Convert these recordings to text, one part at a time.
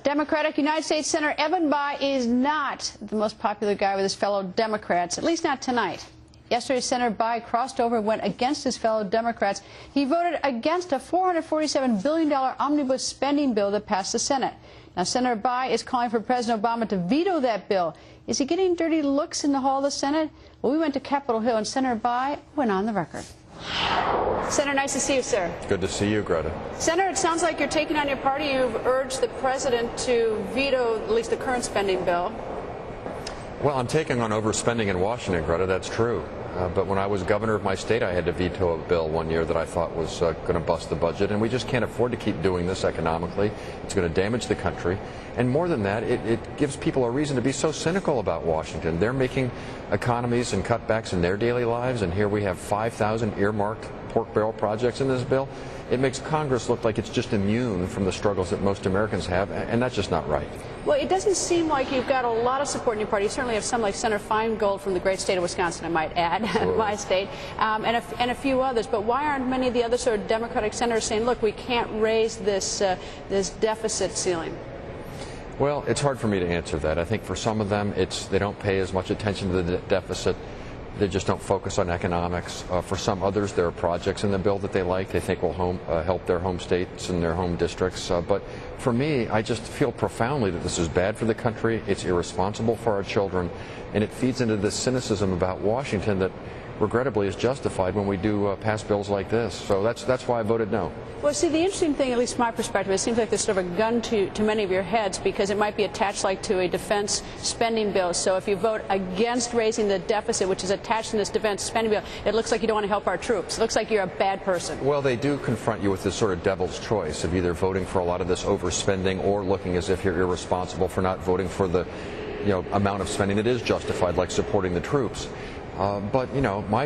Democratic United States Senator Evan Bayh is not the most popular guy with his fellow Democrats, at least not tonight. Yesterday, Senator Bayh crossed over and went against his fellow Democrats. He voted against a $447 billion omnibus spending bill that passed the Senate. Now, Senator Bayh is calling for President Obama to veto that bill. Is he getting dirty looks in the hall of the Senate? Well, we went to Capitol Hill, and Senator Bayh went on the record. Senator, nice to see you, sir. Good to see you, Greta. Senator, it sounds like you're taking on your party. You've urged the president to veto at least the current spending bill. Well, I'm taking on overspending in Washington, Greta, that's true. But when I was governor of my state, I had to veto a bill one year that I thought was going to bust the budget, and we just can't afford to keep doing this economically. It's going to damage the country. And more than that, it gives people a reason to be so cynical about Washington. They're making economies and cutbacks in their daily lives, and here we have 5,000 earmarked pork barrel projects in this bill. It makes Congress look like it's just immune from the struggles that most Americans have, and that's just not right. Well, it doesn't seem like you've got a lot of support in your party. You certainly have some like Senator Feingold from the great state of Wisconsin, I might add, Sure. my state, and a few others. But why aren't many of the other sort of Democratic senators saying, look, we can't raise this deficit ceiling? Well, it's hard for me to answer that. I think for some of them, they don't pay as much attention to the deficit. They just don't focus on economics. For some others, there are projects in the bill that they like. They think will help their home states and their home districts. But for me, I just feel profoundly that this is bad for the country. It's irresponsible for our children, and it feeds into this cynicism about Washington that regrettably is justified when we do pass bills like this. So that's why I voted no. Well, see, the interesting thing, at least from my perspective, it seems like there's sort of a gun to many of your heads because it might be attached like to a defense spending bill. So if you vote against raising the deficit, which is attached in this defense spending bill, it looks like you don't want to help our troops. It looks like you're a bad person. Well, they do confront you with this sort of devil's choice of either voting for a lot of this overspending or looking as if you're irresponsible for not voting for the amount of spending that is justified, like supporting the troops. But, my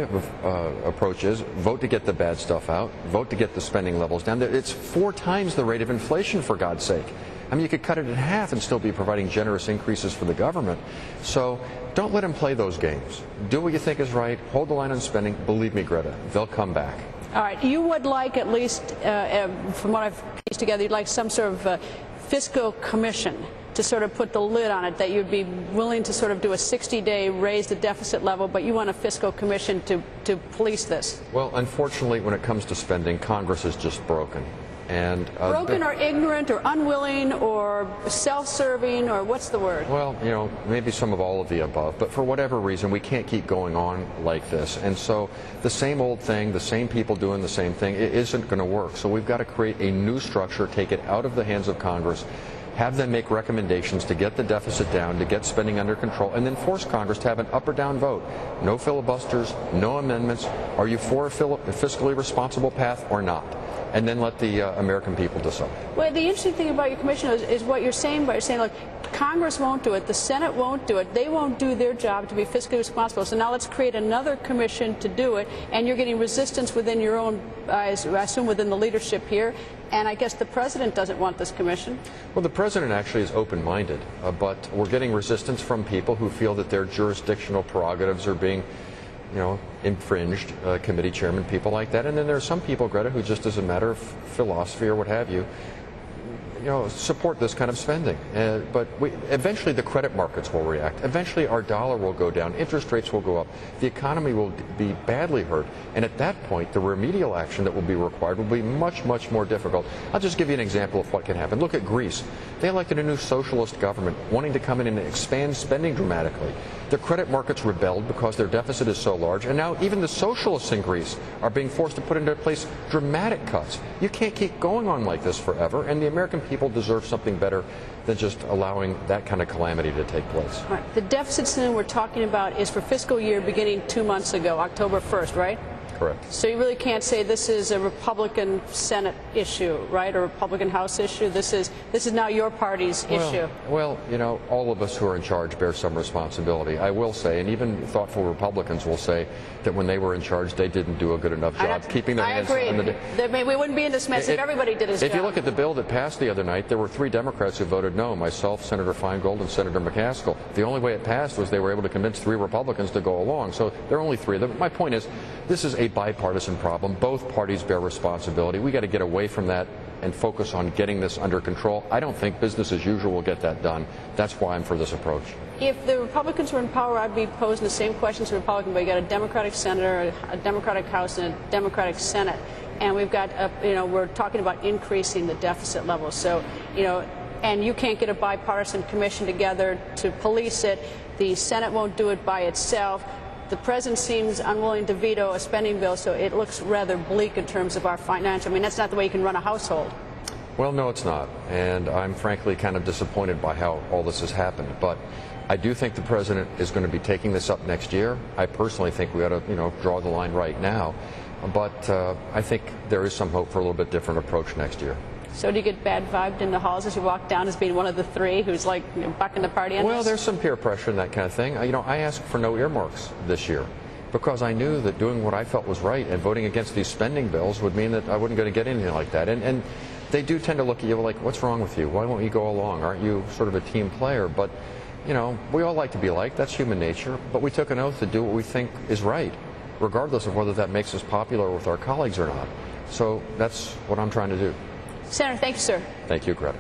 approach is vote to get the bad stuff out, vote to get the spending levels down. It's 4 times the rate of inflation, for God's sake. I mean, you could cut it in half and still be providing generous increases for the government. So don't let them play those games. Do what you think is right. Hold the line on spending. Believe me, Greta, they'll come back. All right. You would like, at least from what I've pieced together, you'd like some sort of fiscal commission to sort of put the lid on it, that you'd be willing to sort of do a 60-day raise the deficit level, but you want a fiscal commission to police this. Well, unfortunately, when it comes to spending, Congress is just broken. And broken or ignorant or unwilling or self-serving, or what's the word? Well, maybe some of all of the above. But for whatever reason, we can't keep going on like this. And so the same old thing, the same people doing the same thing, it isn't going to work. So we've got to create a new structure, take it out of the hands of Congress, have them make recommendations to get the deficit down, to get spending under control, and then force Congress to have an up or down vote. No filibusters, no amendments. Are you for a fiscally responsible path or not? And then let the American people decide. Well, the interesting thing about your commission is what you're saying, but you're saying, look, Congress won't do it, the Senate won't do it, they won't do their job to be fiscally responsible. So now let's create another commission to do it, and you're getting resistance within your own, I assume within the leadership here, and I guess the president doesn't want this commission. Well, the president actually is open-minded, but we're getting resistance from people who feel that their jurisdictional prerogatives are being infringed, committee chairman, people like that. And then there are some people, Greta, who just as a matter of philosophy or what have you, support this kind of spending. But eventually the credit markets will react. Eventually our dollar will go down. Interest rates will go up. The economy will be badly hurt. And at that point, the remedial action that will be required will be much, much more difficult. I'll just give you an example of what can happen. Look at Greece. They elected a new socialist government wanting to come in and expand spending dramatically. Their credit markets rebelled because their deficit is so large. And now even the socialists in Greece are being forced to put into place dramatic cuts. You can't keep going on like this forever. And the American people deserve something better than just allowing that kind of calamity to take place. All right. The deficit ceiling we're talking about is for fiscal year beginning 2 months ago, October 1st, right? Correct. So you really can't say this is a Republican Senate issue, right, or Republican House issue. This is now your party's issue. Well, all of us who are in charge bear some responsibility. I will say, and even thoughtful Republicans will say, that when they were in charge, they didn't do a good enough job keeping their hands on the. I agree. We wouldn't be in this mess if everybody did his job. If you look at the bill that passed the other night, there were 3 Democrats who voted no: myself, Senator Feingold, and Senator McCaskill. The only way it passed was they were able to convince 3 Republicans to go along. So there are only 3 of them. My point is, this is a bipartisan problem. Both parties bear responsibility. We got to get away from that and focus on getting this under control. I don't think business as usual will get that done. That's why I'm for this approach. If the Republicans were in power, I'd be posing the same questions to the Republicans, but you got a Democratic senator, a Democratic House, and a Democratic Senate, and we've got, we're talking about increasing the deficit level. So, and you can't get a bipartisan commission together to police it. The Senate won't do it by itself. The president seems unwilling to veto a spending bill, so it looks rather bleak in terms of our financial. I mean, that's not the way you can run a household. Well, no, it's not. And I'm frankly kind of disappointed by how all this has happened. But I do think the president is going to be taking this up next year. I personally think we ought to, draw the line right now. But I think there is some hope for a little bit different approach next year. So do you get bad vibed in the halls as you walk down as being one of the three who's like bucking the party on Well, this? there's some peer pressure and that kind of thing. I asked for no earmarks this year because I knew that doing what I felt was right and voting against these spending bills would mean that I wasn't going to get anything like that. And they do tend to look at you like, what's wrong with you? Why won't you go along? Aren't you sort of a team player? But, we all like to be liked. That's human nature. But we took an oath to do what we think is right, regardless of whether that makes us popular with our colleagues or not. So that's what I'm trying to do. Senator, thank you, sir. Thank you, Greta.